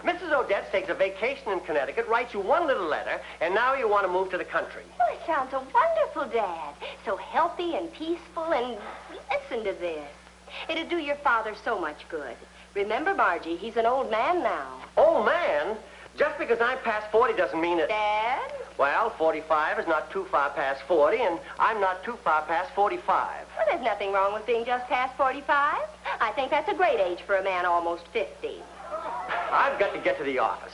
Mrs. Odetts takes a vacation in Connecticut, writes you one little letter, and now you want to move to the country. Oh, it sounds so wonderful, Dad. So healthy and peaceful, and listen to this. It'd do your father so much good. Remember, Margie, he's an old man now. Old man? Just because I'm past 40 doesn't mean that... Dad? Well, 45 is not too far past 40, and I'm not too far past 45. Well, there's nothing wrong with being just past 45. I think that's a great age for a man almost 50. I've got to get to the office.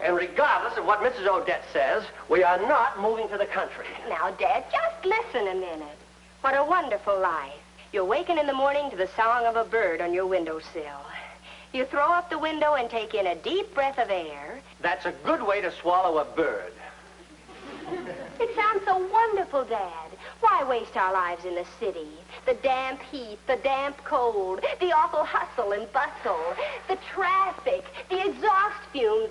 And regardless of what Mrs. Odetts says, we are not moving to the country. Now, Dad, just listen a minute. What a wonderful life. You waken in the morning to the song of a bird on your windowsill. You throw up the window and take in a deep breath of air. That's a good way to swallow a bird. It sounds so wonderful, Dad. Why waste our lives in the city? The damp heat, the damp cold, the awful hustle and bustle, the traffic, the exhaust fumes.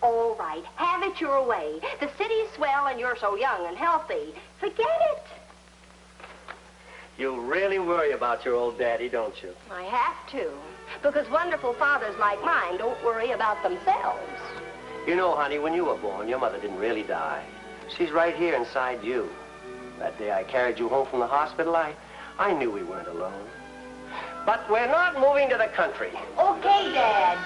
All right, have it your way. The city's swell and you're so young and healthy. Forget it. You really worry about your old daddy, don't you? I have to, because wonderful fathers like mine don't worry about themselves. You know, honey, when you were born, your mother didn't really die. She's right here inside you. That day I carried you home from the hospital, I knew we weren't alone. But we're not moving to the country. Okay, Dad.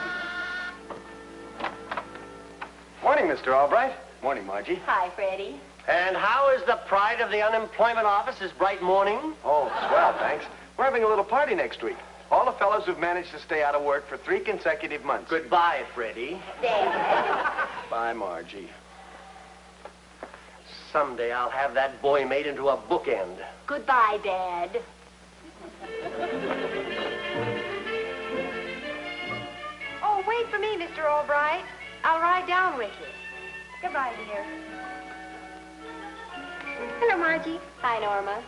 Morning, Mr. Albright. Morning, Margie. Hi, Freddie. And how is the pride of the unemployment office this bright morning? Oh, swell, thanks. We're having a little party next week. All the fellows who've managed to stay out of work for 3 consecutive months. Goodbye, Freddie. Dad. Bye, Margie. Someday I'll have that boy made into a bookend. Goodbye, Dad. Oh, wait for me, Mr. Albright. I'll ride down with you. Goodbye, dear. Hello, Margie. Hi, Norma.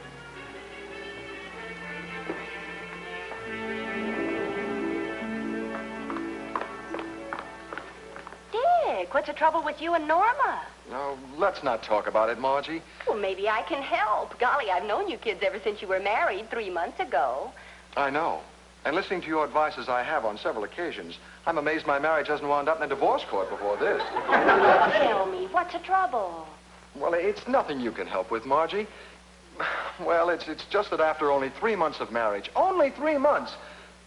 Dick, what's the trouble with you and Norma? No, let's not talk about it, Margie. Well, maybe I can help. Golly, I've known you kids ever since you were married 3 months ago. I know. And listening to your advice as I have on several occasions, I'm amazed my marriage hasn't wound up in a divorce court before this. Tell me, what's the trouble? Well, it's nothing you can help with, Margie. Well, it's just that after only 3 months of marriage, only 3 months,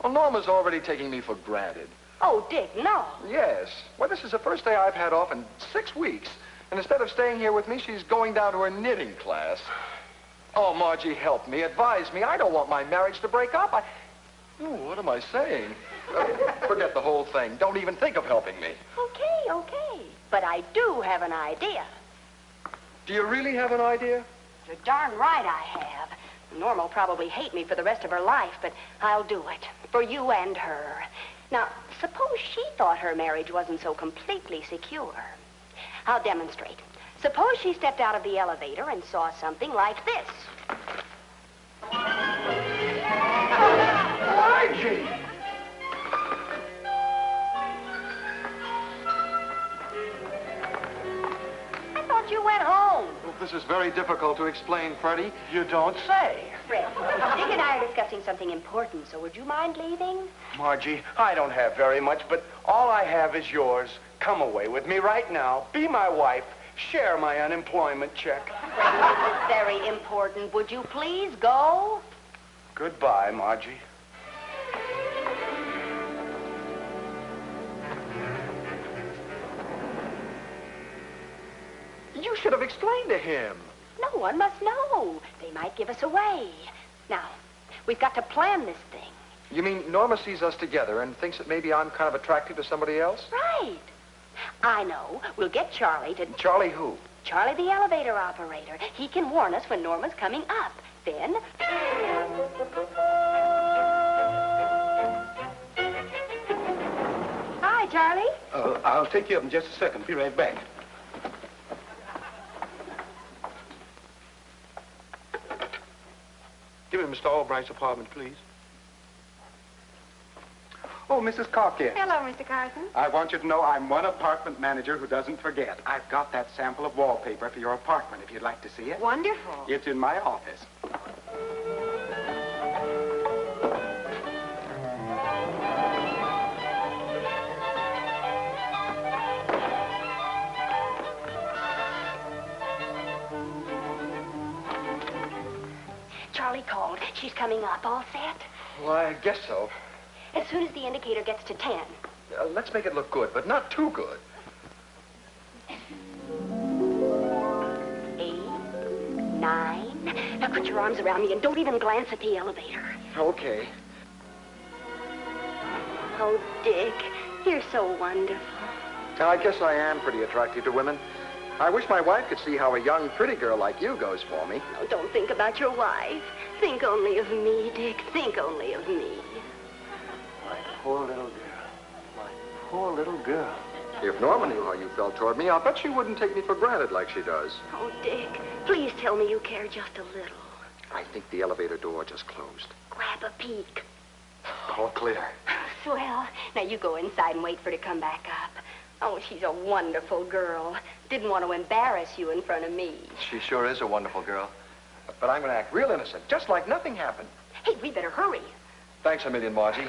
well, Norma's already taking me for granted. Oh, Dick, no. Yes. Well, this is the first day I've had off in 6 weeks. And instead of staying here with me, she's going down to her knitting class. Oh, Margie, help me, advise me. I don't want my marriage to break up. Oh, what am I saying? Forget the whole thing. Don't even think of helping me. Okay. But I do have an idea. Do you really have an idea? You're darn right I have. Norma'll probably hate me for the rest of her life, but I'll do it. For you and her. Now, suppose she thought her marriage wasn't so completely secure. I'll demonstrate. Suppose she stepped out of the elevator and saw something like this. Margie! I thought you went home. Well, this is very difficult to explain, Freddie. You don't say. Fred, Dick and I are discussing something important, so would you mind leaving? Margie, I don't have very much, but all I have is yours. Come away with me right now. Be my wife. Share my unemployment check. Fred, this is very important. Would you please go? Goodbye, Margie. You should have explained to him. No one must know. They might give us away. Now, we've got to plan this thing. You mean Norma sees us together and thinks that maybe I'm kind of attractive to somebody else? Right. I know. We'll get Charlie to... Charlie who? Charlie the elevator operator. He can warn us when Norma's coming up. Then... Hi, Charlie. I'll take you up in just a second. Be right back. Give me Mr. Albright's apartment, please. Oh, Mrs. Calkins. Hello, Mr. Carson. I want you to know I'm one apartment manager who doesn't forget. I've got that sample of wallpaper for your apartment, if you'd like to see it. Wonderful. It's in my office. Charlie called. She's coming up. All set? Well, I guess so. As soon as the indicator gets to 10. Let's make it look good, but not too good. 8, 9. Now put your arms around me and don't even glance at the elevator. Okay. Oh, Dick, you're so wonderful. Now, I guess I am pretty attractive to women. I wish my wife could see how a young, pretty girl like you goes for me. Oh, don't think about your wife. Think only of me, Dick. Think only of me. My poor little girl. My poor little girl. If Norma knew how you felt toward me, I'll bet she wouldn't take me for granted like she does. Oh, Dick, please tell me you care just a little. I think the elevator door just closed. Grab a peek. All clear. Swell. Now you go inside and wait for her to come back up. Oh, she's a wonderful girl. Didn't want to embarrass you in front of me. She sure is a wonderful girl. But I'm going to act real innocent, just like nothing happened. Hey, we better hurry. Thanks a million, Margie.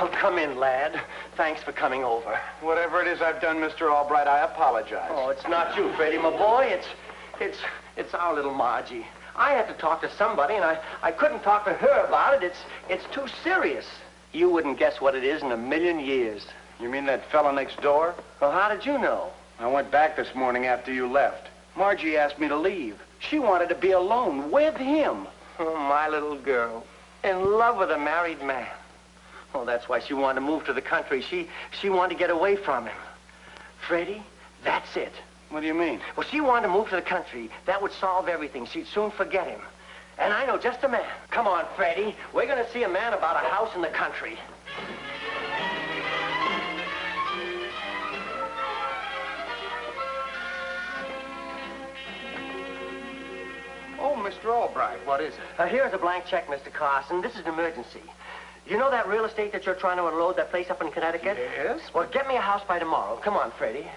Oh, come in, lad. Thanks for coming over. Whatever it is I've done, Mr. Albright, I apologize. Oh, it's not you, Freddie, my boy. It's our little Margie. I had to talk to somebody, and I couldn't talk to her about it. It's too serious. You wouldn't guess what it is in a million years. You mean that fella next door? Well, how did you know? I went back this morning after you left. Margie asked me to leave. She wanted to be alone with him. Oh, my little girl. In love with a married man. Oh, that's why she wanted to move to the country. She wanted to get away from him. Freddie, that's it. What do you mean? Well, she wanted to move to the country. That would solve everything. She'd soon forget him. And I know just a man. Come on, Freddie. We're going to see a man about a house in the country. Oh, Mr. Albright, what is it? Here's a blank check, Mr. Carson. This is an emergency. You know that real estate that you're trying to unload, that place up in Connecticut? Yes? Well, get me a house by tomorrow. Come on, Freddie.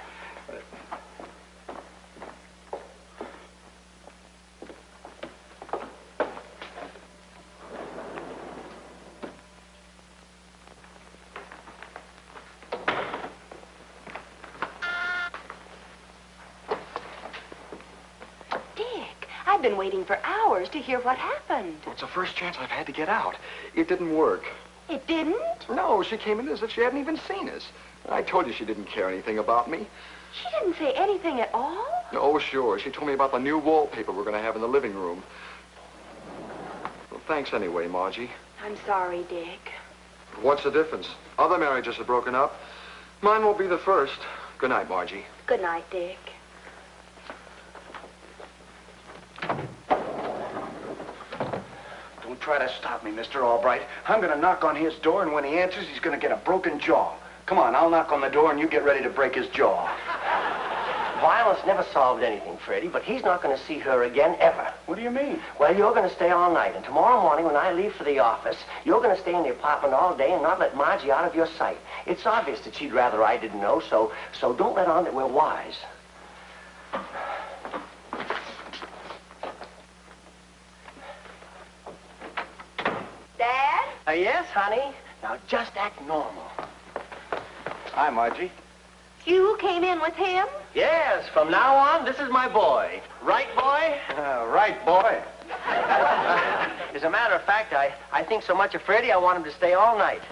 I've been waiting for hours to hear what happened. Well, it's the first chance I've had to get out. It didn't work. It didn't? No, she came in as if she hadn't even seen us. I told you she didn't care anything about me. She didn't say anything at all? Oh, sure. She told me about the new wallpaper we're going to have in the living room. Well, thanks anyway, Margie. I'm sorry, Dick. What's the difference? Other marriages have broken up. Mine won't be the first. Good night, Margie. Good night, Dick. Don't try to stop me, Mr. Albright. I'm going to knock on his door, and when he answers, he's going to get a broken jaw. Come on, I'll knock on the door, and you get ready to break his jaw. Violence never solved anything, Freddie, but he's not going to see her again, ever. What do you mean? Well, you're going to stay all night, and tomorrow morning when I leave for the office, you're going to stay in the apartment all day and not let Margie out of your sight. It's obvious that she'd rather I didn't know, so don't let on that we're wise. Dad? Yes, honey? Now, just act normal. Hi, Margie. You came in with him? Yes, from now on, this is my boy. Right, boy? Right, boy. As a matter of fact, I think so much of Freddie, I want him to stay all night.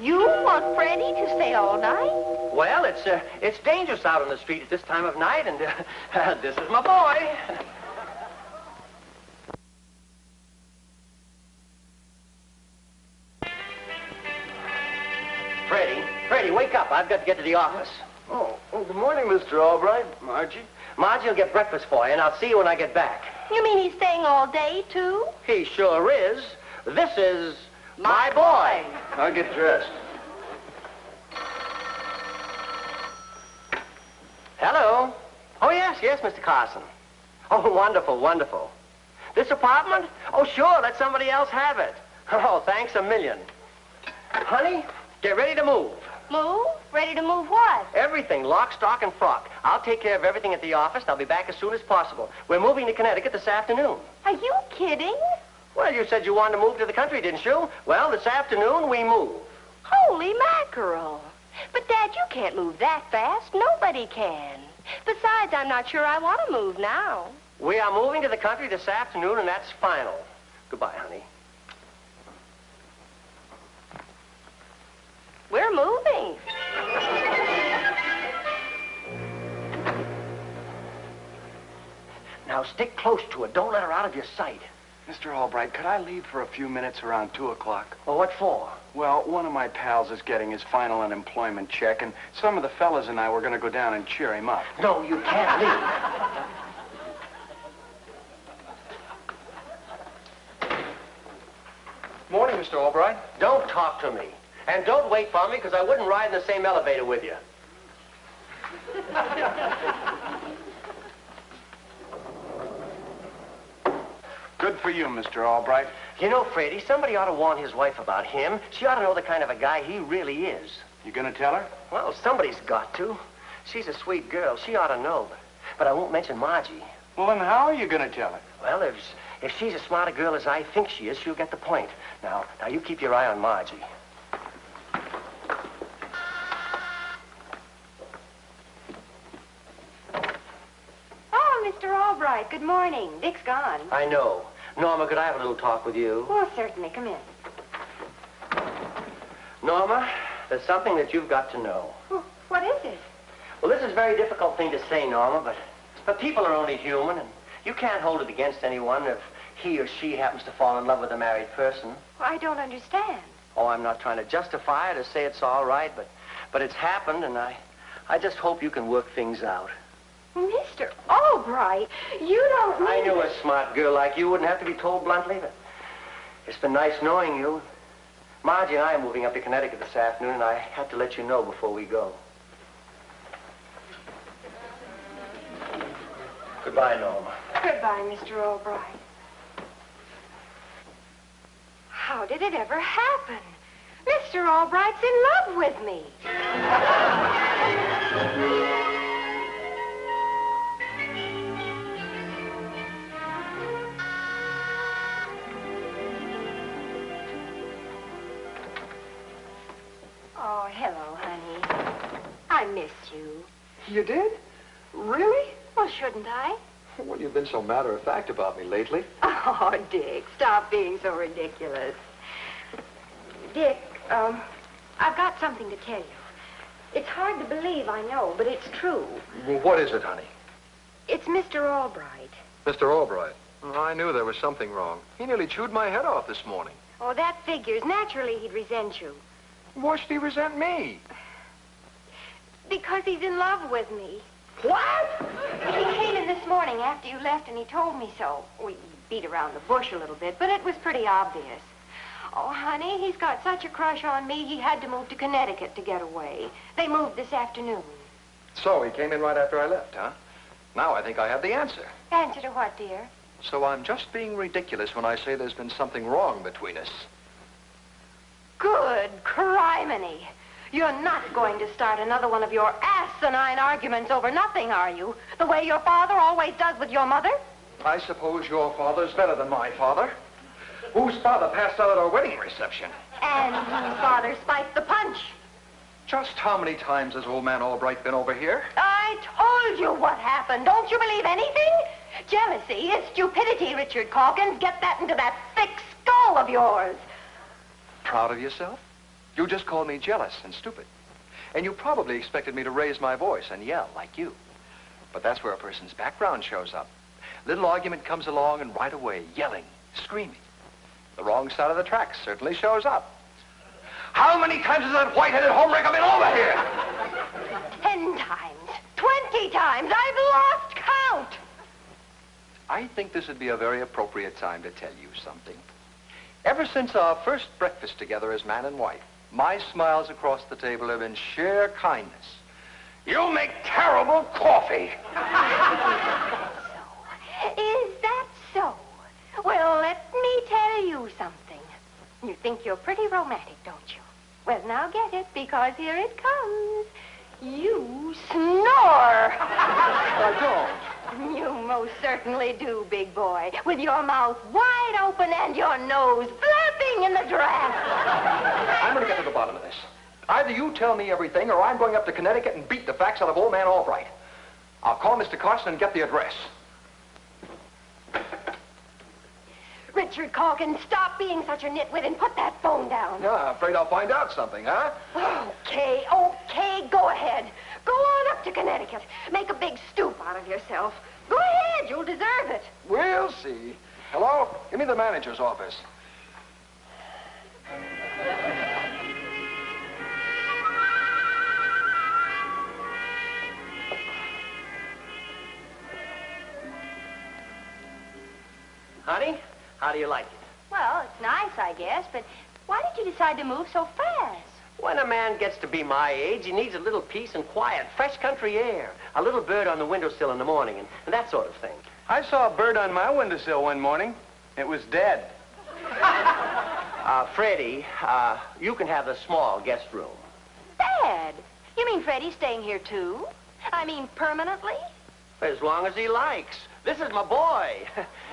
You want Freddie to stay all night? Well, it's dangerous out on the street at this time of night, and this is my boy. Freddie, wake up. I've got to get to the office. Oh, good morning, Mr. Albright. Margie. Margie will get breakfast for you, and I'll see you when I get back. You mean he's staying all day, too? He sure is. This is my boy. I'll get dressed. Hello. Oh, yes, Mr. Carson. Oh, wonderful, wonderful. This apartment? Oh, sure, let somebody else have it. Oh, thanks a million. Honey, get ready to move. Move? Ready to move what? Everything, lock, stock, and frock. I'll take care of everything at the office, and I'll be back as soon as possible. We're moving to Connecticut this afternoon. Are you kidding? Well, you said you wanted to move to the country, didn't you? Well, this afternoon, we move. Holy mackerel. But, Dad, you can't move that fast. Nobody can. Besides, I'm not sure I want to move now. We are moving to the country this afternoon, and that's final. Goodbye, honey. We're moving. Now, stick close to her. Don't let her out of your sight. Mr. Albright, could I leave for a few minutes around 2 o'clock? Well, what for? Well, one of my pals is getting his final unemployment check, and some of the fellas and I were going to go down and cheer him up. No, you can't leave. Morning, Mr. Albright. Don't talk to me. And don't wait for me, because I wouldn't ride in the same elevator with you. Good for you, Mr. Albright. You know, Freddie, somebody ought to warn his wife about him. She ought to know the kind of a guy he really is. You going to tell her? Well, somebody's got to. She's a sweet girl. She ought to know. But I won't mention Margie. Well, then how are you going to tell her? Well, if she's as smart a girl as I think she is, she'll get the point. Now, you keep your eye on Margie. Oh, Mr. Albright, good morning. Dick's gone. I know. Norma, could I have a little talk with you? Well, certainly. Come in. Norma, there's something that you've got to know. Well, what is it? Well, this is a very difficult thing to say, Norma, but people are only human, and you can't hold it against anyone if he or she happens to fall in love with a married person. Well, I don't understand. Oh, I'm not trying to justify it or say it's all right, but it's happened, and I just hope you can work things out. Mr. Albright, you don't mean... I knew a smart girl like you wouldn't have to be told bluntly, but it's been nice knowing you. Margie and I are moving up to Connecticut this afternoon, and I had to let you know before we go. Goodbye, Norma. Goodbye, Mr. Albright. How did it ever happen? Mr. Albright's in love with me. Oh, hello, honey. I miss you. You did? Really? Well, shouldn't I? Well, you've been so matter-of-fact about me lately. Oh, Dick, stop being so ridiculous. Dick, I've got something to tell you. It's hard to believe, I know, but it's true. Well, what is it, honey? It's Mr. Albright. Mr. Albright. I knew there was something wrong. He nearly chewed my head off this morning. Oh, that figures. Naturally, he'd resent you. Why should he resent me? Because he's in love with me. What? He came in this morning after you left, and he told me so. We beat around the bush a little bit, but it was pretty obvious. Oh, honey, he's got such a crush on me, he had to move to Connecticut to get away. They moved this afternoon. So he came in right after I left, huh? Now I think I have the answer. Answer to what, dear? So I'm just being ridiculous when I say there's been something wrong between us. Good criminy. You're not going to start another one of your asinine arguments over nothing, are you? The way your father always does with your mother? I suppose your father's better than my father. Whose father passed out at our wedding reception? And whose father spiked the punch? Just how many times has old man Albright been over here? I told you what happened. Don't you believe anything? Jealousy is stupidity, Richard Calkins. Get that into that thick skull of yours. Proud of yourself? You just called me jealous and stupid. And you probably expected me to raise my voice and yell like you. But that's where a person's background shows up. Little argument comes along and right away, yelling, screaming. The wrong side of the tracks certainly shows up. How many times has that white-headed homewrecker been over here? 10 times, 20 times. I've lost count. I think this would be a very appropriate time to tell you something. Ever since our first breakfast together as man and wife, my smiles across the table have been sheer kindness. You make terrible coffee. Is that so? Well, let me tell you something. You think you're pretty romantic, don't you? Well, now get it, because here it comes. You snore. I don't. You most certainly do, big boy, with your mouth wide open and your nose flapping in the draft. I'm going to get to the bottom of this. Either you tell me everything, or I'm going up to Connecticut and beat the facts out of old man Albright. I'll call Mr. Carson and get the address. Richard Calkin, stop being such a nitwit and put that phone down. Yeah, I'm afraid I'll find out something, huh? Okay, go ahead. Go on up to Connecticut. Make a big stoop out of yourself. Go ahead, you'll deserve it. We'll see. Hello? Give me the manager's office. Honey, how do you like it? Well, it's nice, I guess, but why did you decide to move so fast? When a man gets to be my age, he needs a little peace and quiet, fresh country air, a little bird on the windowsill in the morning, and that sort of thing. I saw a bird on my windowsill one morning. It was dead. Freddie, you can have the small guest room. Dad, you mean Freddie's staying here, too? I mean, permanently? As long as he likes. This is my boy.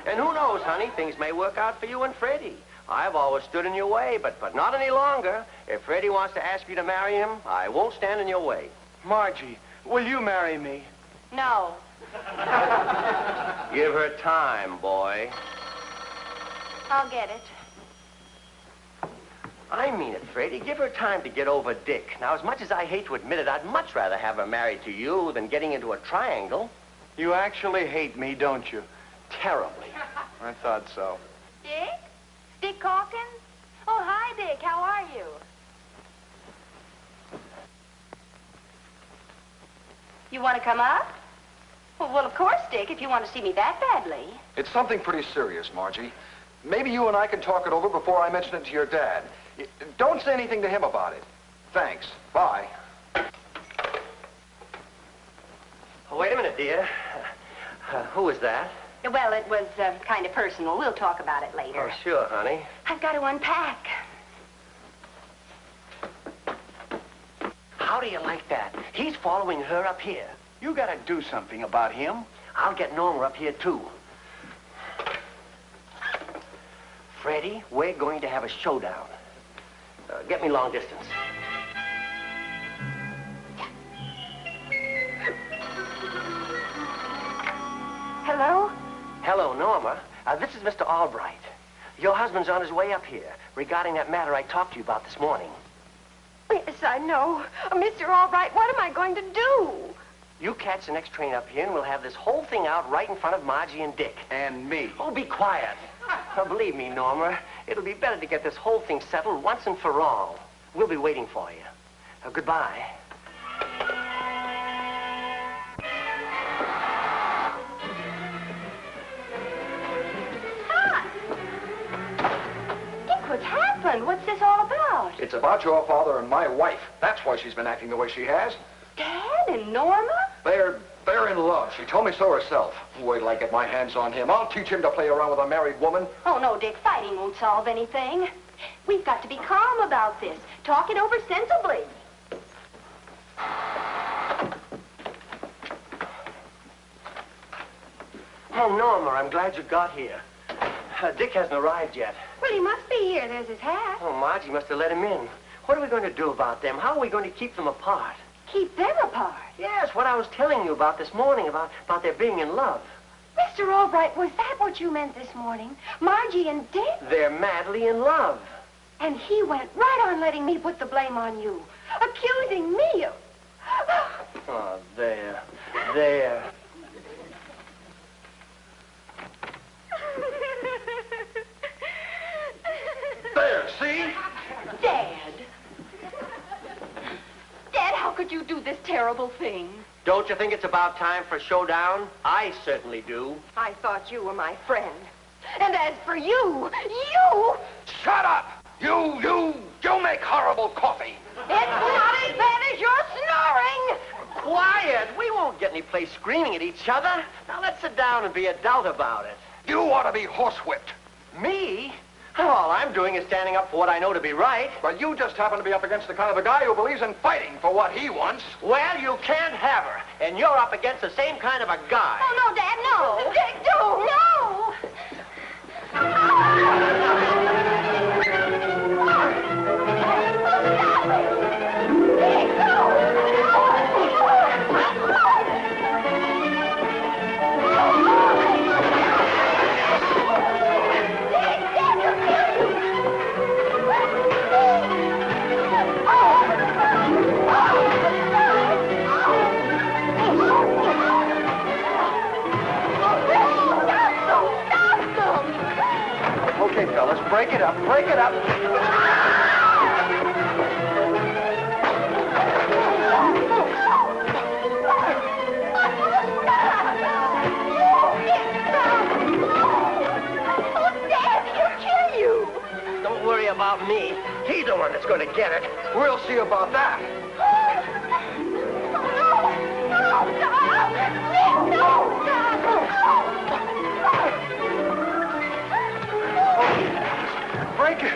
And who knows, honey, things may work out for you and Freddie. I've always stood in your way, but not any longer. If Freddie wants to ask you to marry him, I won't stand in your way. Margie, will you marry me? No. Give her time, boy. I'll get it. I mean it, Freddie. Give her time to get over Dick. Now, as much as I hate to admit it, I'd much rather have her married to you than getting into a triangle. You actually hate me, don't you? Terribly. I thought so. Dick? Dick Calkin? Oh, hi, Dick. How are you? You want to come up? Well, of course, Dick, if you want to see me that badly. It's something pretty serious, Margie. Maybe you and I can talk it over before I mention it to your dad. Don't say anything to him about it. Thanks. Bye. Oh, wait a minute, dear. Who was that? Well, it was kind of personal. We'll talk about it later. Oh, sure, honey. I've got to unpack. How do you like that? He's following her up here. You gotta do something about him. I'll get Norma up here, too. Freddie, we're going to have a showdown. Get me long distance. Hello? Hello, Norma. This is Mr. Albright. Your husband's on his way up here regarding that matter I talked to you about this morning. Yes, I know. Mr. Albright, what am I going to do? You catch the next train up here, and we'll have this whole thing out right in front of Margie and Dick. And me. Oh, be quiet. Believe me, Norma, it'll be better to get this whole thing settled once and for all. We'll be waiting for you. Goodbye. What's happened? What's this all about? It's about your father and my wife. That's why she's been acting the way she has. Dad and Norma? They're in love. She told me so herself. Wait till I get my hands on him. I'll teach him to play around with a married woman. Oh, no, Dick. Fighting won't solve anything. We've got to be calm about this. Talk it over sensibly. Oh, Norma, I'm glad you got here. Dick hasn't arrived yet. Well, he must be here. There's his hat. Oh, Margie must have let him in. What are we going to do about them? How are we going to keep them apart? Keep them apart. Yes, what I was telling you about this morning, about their being in love. Mr. Albright, was that what you meant this morning? Margie and Dick? They're madly in love. And he went right on letting me put the blame on you. Accusing me of... Oh, there. There. There, see? Dad. Dad, how could you do this terrible thing? Don't you think it's about time for a showdown? I certainly do. I thought you were my friend. And as for you, you... Shut up! You make horrible coffee. It's not as bad as your snoring! Quiet! We won't get any place screaming at each other. Now let's sit down and be adult about it. You ought to be horsewhipped. Me? All I'm doing is standing up for what I know to be right. But you just happen to be up against the kind of a guy who believes in fighting for what he wants. Well, you can't have her. And you're up against the same kind of a guy. Oh, no, Dad, no. Dad, don't. No. Okay, fellas, break it up, break it up. Don't worry about me. He's the one that's going to get it. We'll see about that. Break it.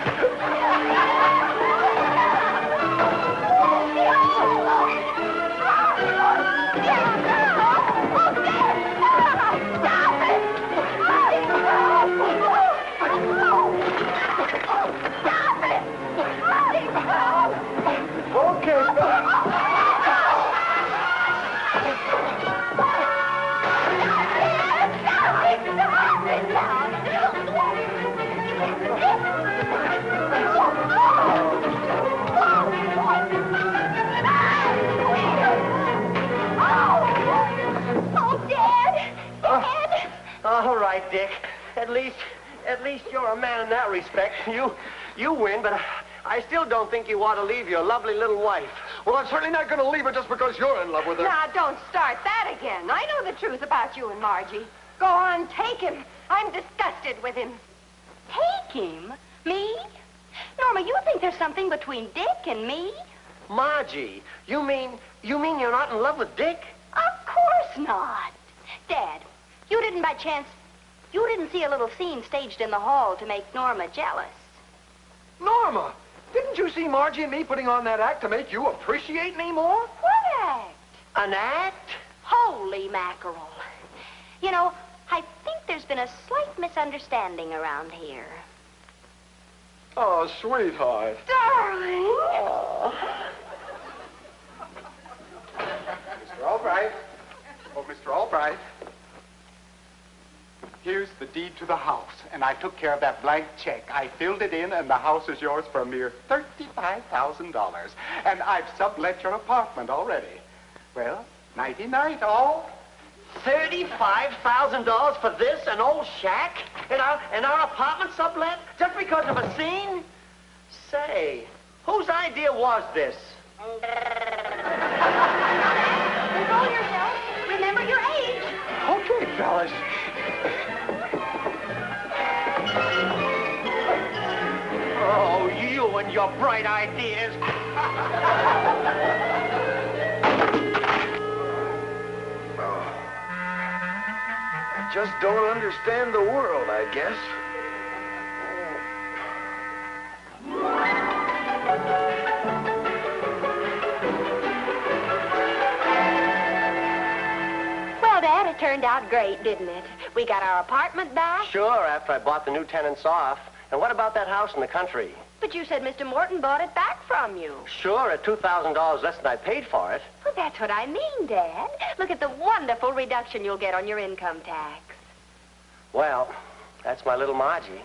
Okay, all right, Dick. At least you're a man in that respect. You win, but I still don't think you ought to leave your lovely little wife. Well, I'm certainly not going to leave her just because you're in love with her. Now, don't start that again. I know the truth about you and Margie. Go on, take him. I'm disgusted with him. Take him? Me? Norma, you think there's something between Dick and me? Margie, you mean you're not in love with Dick? Of course not. Dad, you didn't see a little scene staged in the hall to make Norma jealous. Norma, didn't you see Margie and me putting on that act to make you appreciate me more? What act? An act? Holy mackerel. You know, I think there's been a slight misunderstanding around here. Oh, sweetheart. Darling. Mr. Albright. Oh, Mr. Albright. Here's the deed to the house, and I took care of that blank check. I filled it in, and the house is yours for a mere $35,000. And I've sublet your apartment already. Well, nighty-night, all. $35,000 for this, an old shack? And our apartment sublet? Just because of a scene? Say, whose idea was this? Control yourself. Remember your age. Okay, fellas. Oh, you and your bright ideas. I just don't understand the world, I guess. Well, Dad, it turned out great, didn't it? We got our apartment back. Sure, after I bought the new tenants off. And what about that house in the country? But you said Mr. Morton bought it back from you. Sure, at $2,000 less than I paid for it. Well, that's what I mean, Dad. Look at the wonderful reduction you'll get on your income tax. Well, that's my little Margie.